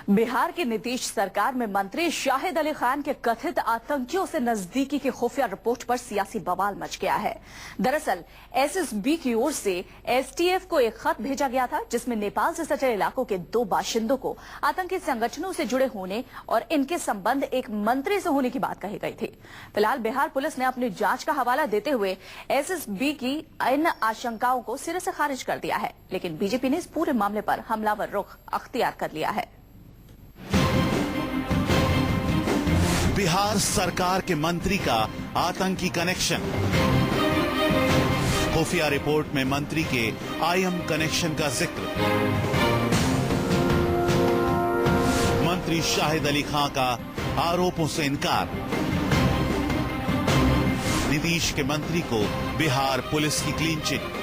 बिहार की नीतीश सरकार में मंत्री शाहिद अली खान के कथित आतंकियों से नजदीकी की खुफिया रिपोर्ट पर सियासी बवाल मच गया है। दरअसल एसएसबी की ओर से एसटीएफ को एक खत भेजा गया था, जिसमें नेपाल से सटे इलाकों के 2 बाशिंदों को आतंकी संगठनों से जुड़े होने और इनके संबंध एक मंत्री से होने की बात कही गई थी। फिलहाल बिहार पुलिस ने अपनी जांच का हवाला देते हुए एसएसबी की इन आशंकाओं को सिरे से खारिज कर दिया है, लेकिन बीजेपी ने इस पूरे मामले पर हमलावर रुख अख्तियार कर लिया है। बिहार सरकार के मंत्री का आतंकी कनेक्शन। खुफिया रिपोर्ट में मंत्री के आईएम कनेक्शन का जिक्र। मंत्री शाहिद अली खान का आरोपों से इनकार। नीतीश के मंत्री को बिहार पुलिस की क्लीन चिट।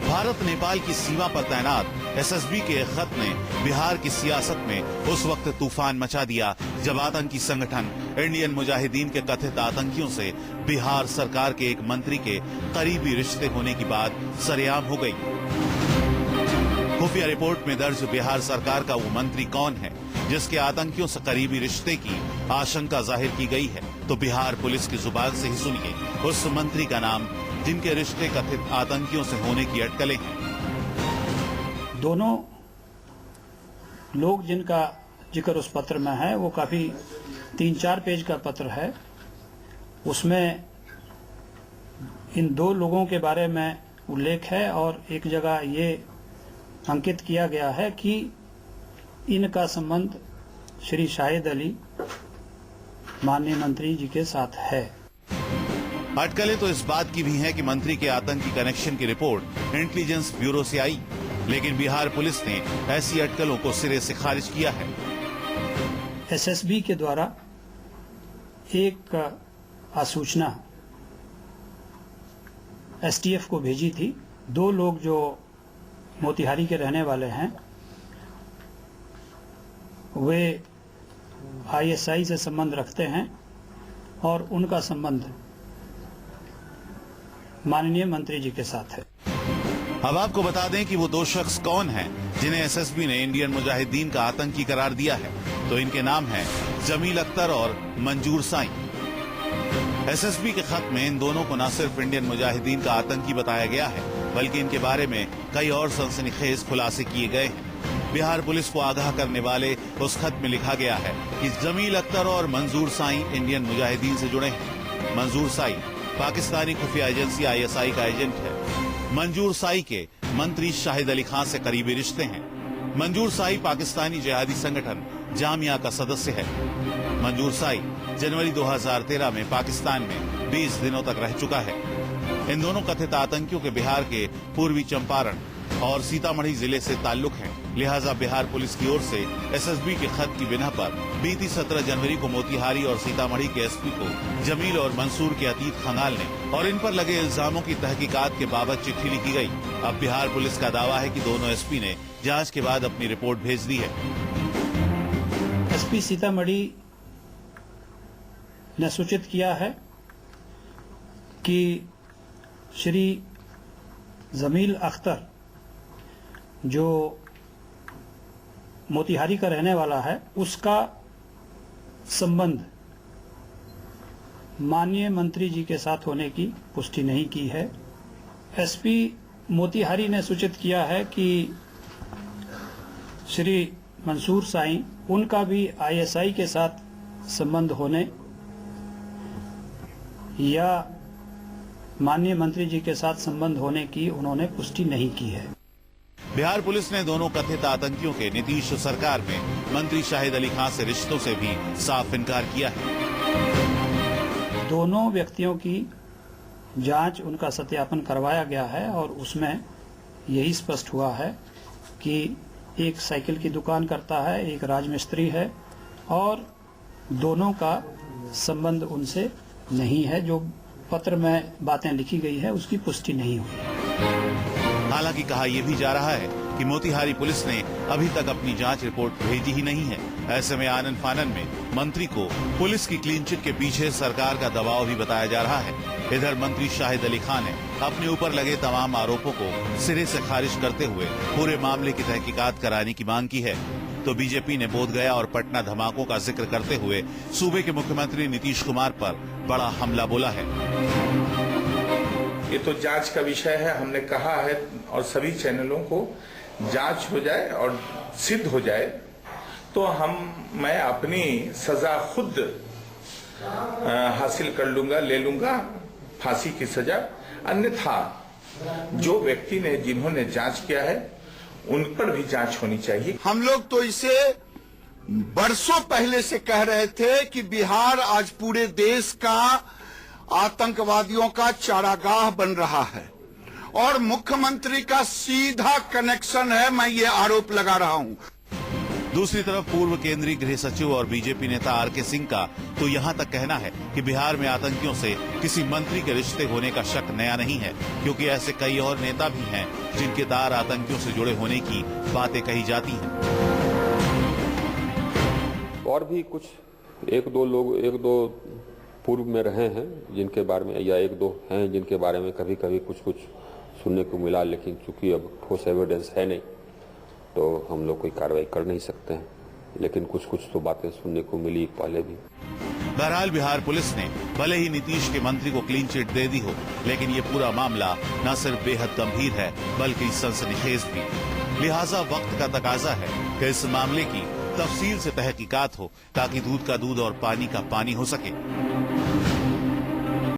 भारत नेपाल की सीमा पर तैनात एसएसबी के खत ने बिहार की सियासत में उस वक्त तूफान मचा दिया जब आतंकी संगठन इंडियन मुजाहिदीन के कथित आतंकियों से बिहार सरकार के एक मंत्री के करीबी रिश्ते होने की बात सरेआम हो गई। खुफिया रिपोर्ट में दर्ज बिहार सरकार का वो मंत्री कौन है जिसके आतंकियों से करीबी रिश्ते की आशंका जाहिर की गई है, तो बिहार पुलिस की जुबान से ही सुनिए उस मंत्री का नाम जिनके रिश्ते कथित आतंकियों से होने की अटकलें हैं। दोनों लोग जिनका जिक्र उस पत्र में है वो काफी 3-4 पेज का पत्र है। उसमें इन 2 लोगों के बारे में उल्लेख है और एक जगह ये अंकित किया गया है कि इनका संबंध श्री शाहिद अली माननीय मंत्री जी के साथ है। अटकलें तो इस बात की भी हैं कि मंत्री के आतंकी कनेक्शन की रिपोर्ट इंटेलिजेंस ब्यूरो से आई, लेकिन बिहार पुलिस ने ऐसी अटकलों को सिरे से खारिज किया है। एसएसबी के द्वारा एक आसूचना एसटीएफ को भेजी थी। 2 लोग जो मोतिहारी के रहने वाले हैं वे आईएसआई से संबंध रखते हैं और उनका संबंध माननीय मंत्री जी के साथ है। अब आपको बता दें कि वो 2 शख्स कौन हैं जिन्हें एसएसबी ने इंडियन मुजाहिदीन का आतंकी करार दिया है। तो इनके नाम हैं जमील अख्तर और मंजूर साईं। एसएसबी के खत में इन दोनों को न सिर्फ इंडियन मुजाहिदीन का आतंकी बताया गया है, बल्कि इनके बारे में कई और सनसनीखेज खुलासे किए गए हैं। बिहार पुलिस को आगाह करने वाले उस खत में लिखा गया है कि जमील अख्तर और मंजूर साईं इंडियन मुजाहिदीन से जुड़े हैं। मंजूर साईं पाकिस्तानी खुफिया एजेंसी आईएसआई का एजेंट है। मंजूर साई के मंत्री शाहिद अली खान से करीबी रिश्ते हैं। मंजूर साई पाकिस्तानी जिहादी संगठन जामिया का सदस्य है। मंजूर साई जनवरी 2013 में पाकिस्तान में 20 दिनों तक रह चुका है। इन दोनों कथित आतंकियों के बिहार के पूर्वी चंपारण और सीतामढ़ी जिले से ताल्लुक हैं। लिहाजा बिहार पुलिस की ओर से एसएसबी के खत की बिना पर बीती 17 जनवरी को मोतिहारी और सीतामढ़ी के एसपी को जमील और मंसूर के अतीत खंगालने और इन पर लगे इल्जामों की तहकीकात के बाबत चिट्ठी लिखी गई। अब बिहार पुलिस का दावा है कि दोनों एसपी ने जांच के बाद अपनी रिपोर्ट भेज दी है। एसपी सीतामढ़ी ने सूचित किया है कि श्री जमील अख्तर जो मोतिहारी का रहने वाला है, उसका संबंध माननीय मंत्री जी के साथ होने की पुष्टि नहीं की है। एसपी मोतिहारी ने सूचित किया है कि श्री मंसूर साईं उनका भी आईएसआई के साथ संबंध होने या माननीय मंत्री जी के साथ संबंध होने की उन्होंने पुष्टि नहीं की है। बिहार पुलिस ने दोनों कथित आतंकियों के नीतीश सरकार में मंत्री शाहिद अली खान से रिश्तों से भी साफ इनकार किया है। दोनों व्यक्तियों की जांच, उनका सत्यापन करवाया गया है और उसमें यही स्पष्ट हुआ है कि एक साइकिल की दुकान करता है, एक राजमिस्त्री है और दोनों का संबंध उनसे नहीं है। जो पत्र में बातें लिखी गई है उसकी पुष्टि नहीं हुई। हालांकि कहा यह भी जा रहा है कि मोतिहारी पुलिस ने अभी तक अपनी जांच रिपोर्ट भेजी ही नहीं है। ऐसे में आनन फानन में मंत्री को पुलिस की क्लीन चिट के पीछे सरकार का दबाव भी बताया जा रहा है। इधर मंत्री शाहिद अली खान ने अपने ऊपर लगे तमाम आरोपों को सिरे से खारिज करते हुए पूरे मामले की तहकीकात कराने की मांग की है। तो बीजेपी ने बोधगया और पटना धमाकों का जिक्र करते हुए सूबे के मुख्यमंत्री नीतीश कुमार पर बड़ा हमला बोला है। ये तो जांच का विषय है, हमने कहा है और सभी चैनलों को जांच हो जाए और सिद्ध हो जाए तो मैं अपनी सजा खुद हासिल कर लूंगा, ले लूंगा फांसी की सजा। अन्यथा जो व्यक्ति ने जिन्होंने जांच किया है उन पर भी जांच होनी चाहिए। हम लोग तो इसे बरसों पहले से कह रहे थे कि बिहार आज पूरे देश का आतंकवादियों का चारागाह बन रहा है और मुख्यमंत्री का सीधा कनेक्शन है, मैं ये आरोप लगा रहा हूं। दूसरी तरफ पूर्व केंद्रीय गृह सचिव और बीजेपी नेता आर.के. सिंह का तो यहां तक कहना है कि बिहार में आतंकियों से किसी मंत्री के रिश्ते होने का शक नया नहीं है, क्योंकि ऐसे कई और नेता भी हैं जिनके दार आतंकियों से जुड़े होने की बातें कही जाती हैं। और भी कुछ एक दो पूर्व में रहे हैं जिनके बारे में, या एक दो हैं जिनके बारे में कभी कभी कुछ सुनने को मिला, लेकिन चूंकि अब ठोस एविडेंस है नहीं तो हम लोग कोई कार्रवाई कर नहीं सकते हैं, लेकिन कुछ तो बातें सुनने को मिली पहले भी। बहरहाल बिहार पुलिस ने भले ही नीतीश के मंत्री को क्लीन चिट दे दी हो, लेकिन ये पूरा मामला न सिर्फ बेहद गंभीर है बल्कि सनसनीखेज भी। लिहाजा वक्त का तकाजा है कि इस मामले की तफसील से तहकीकात हो ताकि दूध का दूध और पानी का पानी हो सके।